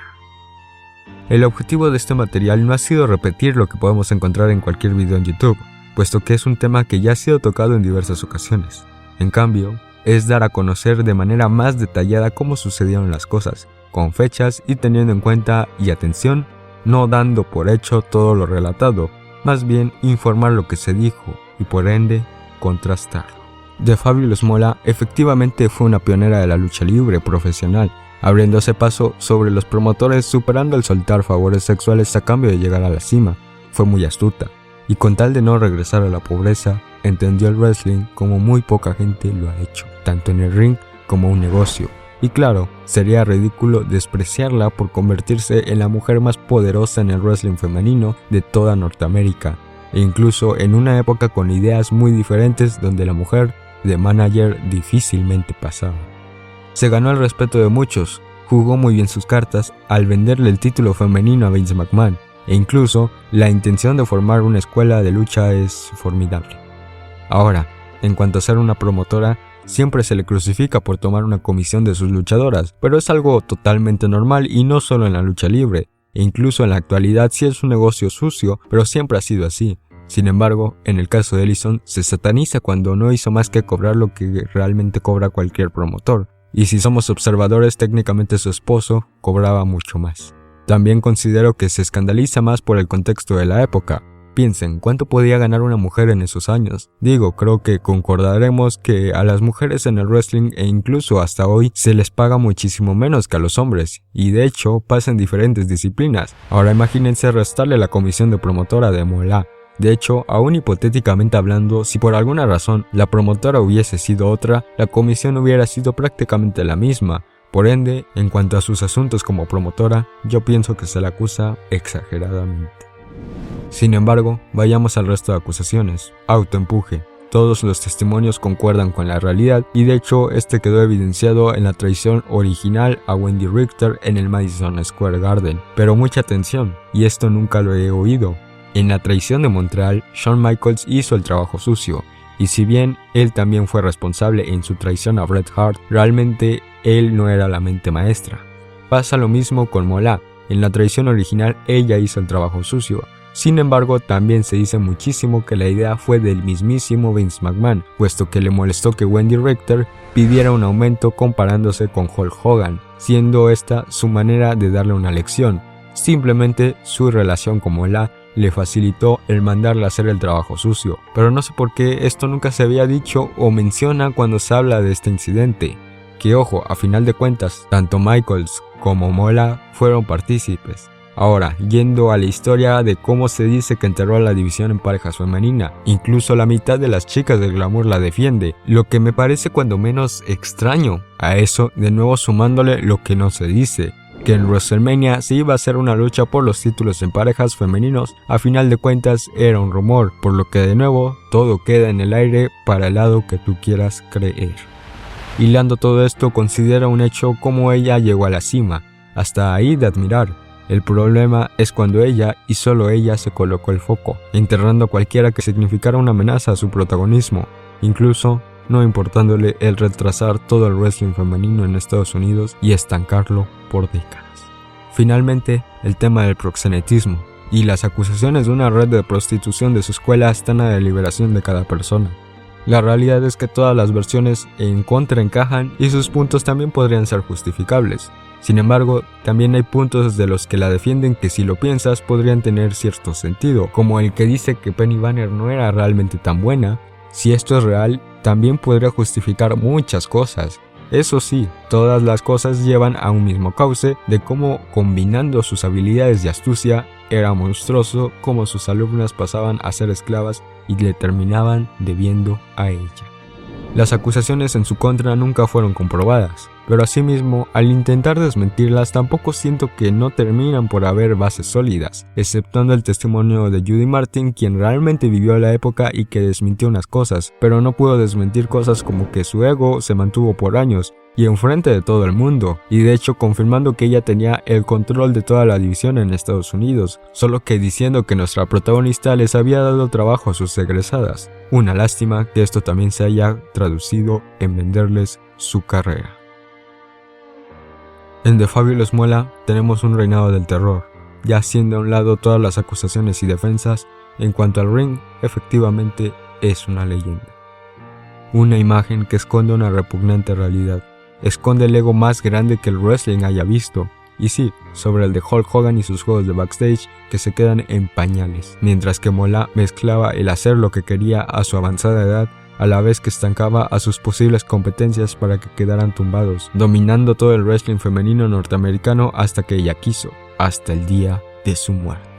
Speaker 1: El objetivo de este material no ha sido repetir lo que podemos encontrar en cualquier video en YouTube, puesto que es un tema que ya ha sido tocado en diversas ocasiones. En cambio, es dar a conocer de manera más detallada cómo sucedieron las cosas, con fechas y teniendo en cuenta y atención, no dando por hecho todo lo relatado, más bien informar lo que se dijo y por ende contrastarlo. The Fabulous Moolah efectivamente fue una pionera de la lucha libre profesional, abriéndose paso sobre los promotores, superando el soltar favores sexuales a cambio de llegar a la cima. Fue muy astuta, y con tal de no regresar a la pobreza, entendió el wrestling como muy poca gente lo ha hecho, tanto en el ring como un negocio. Y claro, sería ridículo despreciarla por convertirse en la mujer más poderosa en el wrestling femenino de toda Norteamérica, e incluso en una época con ideas muy diferentes donde la mujer de manager difícilmente pasaba. Se ganó el respeto de muchos, jugó muy bien sus cartas al venderle el título femenino a Vince McMahon, e incluso la intención de formar una escuela de lucha es formidable. Ahora, en cuanto a ser una promotora, siempre se le crucifica por tomar una comisión de sus luchadoras, pero es algo totalmente normal y no solo en la lucha libre, e incluso en la actualidad sí es un negocio sucio, pero siempre ha sido así. Sin embargo, en el caso de Ellison, se sataniza cuando no hizo más que cobrar lo que realmente cobra cualquier promotor, y si somos observadores, técnicamente su esposo cobraba mucho más. También considero que se escandaliza más por el contexto de la época. Piensen, ¿cuánto podía ganar una mujer en esos años? Digo, creo que concordaremos que a las mujeres en el wrestling e incluso hasta hoy se les paga muchísimo menos que a los hombres, y de hecho pasa en diferentes disciplinas. Ahora imagínense restarle la comisión de promotora de Moolah. De hecho, aún hipotéticamente hablando, si por alguna razón la promotora hubiese sido otra, la comisión hubiera sido prácticamente la misma. Por ende, en cuanto a sus asuntos como promotora, yo pienso que se la acusa exageradamente. Sin embargo, vayamos al resto de acusaciones. Autoempuje. Todos los testimonios concuerdan con la realidad y de hecho este quedó evidenciado en la traición original a Wendy Richter en el Madison Square Garden. Pero mucha atención, y esto nunca lo he oído. En la traición de Montreal, Shawn Michaels hizo el trabajo sucio, y si bien él también fue responsable en su traición a Bret Hart, realmente él no era la mente maestra. Pasa lo mismo con Moolah. En la traición original ella hizo el trabajo sucio. Sin embargo, también se dice muchísimo que la idea fue del mismísimo Vince McMahon, puesto que le molestó que Wendy Richter pidiera un aumento comparándose con Hulk Hogan, siendo esta su manera de darle una lección. Simplemente su relación con Moolah le facilitó el mandarle a hacer el trabajo sucio, pero no sé por qué esto nunca se había dicho o menciona cuando se habla de este incidente. Que ojo, a final de cuentas, tanto Michaels como Moolah fueron partícipes. Ahora, yendo a la historia de cómo se dice que enterró a la división en parejas femenina, incluso la mitad de las chicas del glamour la defiende, lo que me parece cuando menos extraño. A eso, de nuevo sumándole lo que no se dice, que en WrestleMania se iba a hacer una lucha por los títulos en parejas femeninos, a final de cuentas era un rumor, por lo que de nuevo todo queda en el aire para el lado que tú quieras creer. Hilando todo esto, considera un hecho como ella llegó a la cima, hasta ahí de admirar. El problema es cuando ella y solo ella se colocó el foco, enterrando a cualquiera que significara una amenaza a su protagonismo, incluso no importándole el retrasar todo el wrestling femenino en Estados Unidos y estancarlo por décadas. Finalmente, el tema del proxenetismo y las acusaciones de una red de prostitución de su escuela están a la deliberación de cada persona. La realidad es que todas las versiones en contra encajan y sus puntos también podrían ser justificables. Sin embargo, también hay puntos de los que la defienden que si lo piensas podrían tener cierto sentido, como el que dice que Penny Banner no era realmente tan buena. Si esto es real, también podría justificar muchas cosas. Eso sí, todas las cosas llevan a un mismo cauce de cómo, combinando sus habilidades de astucia, era monstruoso cómo sus alumnas pasaban a ser esclavas y le terminaban debiendo a ella. Las acusaciones en su contra nunca fueron comprobadas, pero asimismo, al intentar desmentirlas tampoco siento que no terminan por haber bases sólidas, exceptuando el testimonio de Judy Martin, quien realmente vivió la época y que desmintió unas cosas, pero no pudo desmentir cosas como que su ego se mantuvo por años, y enfrente de todo el mundo, y de hecho confirmando que ella tenía el control de toda la división en Estados Unidos, solo que diciendo que nuestra protagonista les había dado trabajo a sus egresadas. Una lástima que esto también se haya traducido en venderles su carrera. En The Fabulous Moolah tenemos un reinado del terror, ya haciendo a un lado todas las acusaciones y defensas. En cuanto al ring, efectivamente es una leyenda. Una imagen que esconde una repugnante realidad. Esconde el ego más grande que el wrestling haya visto. Y sí, sobre el de Hulk Hogan y sus juegos de backstage que se quedan en pañales. Mientras que Moolah mezclaba el hacer lo que quería a su avanzada edad, a la vez que estancaba a sus posibles competencias para que quedaran tumbados, dominando todo el wrestling femenino norteamericano hasta que ella quiso, hasta el día de su muerte.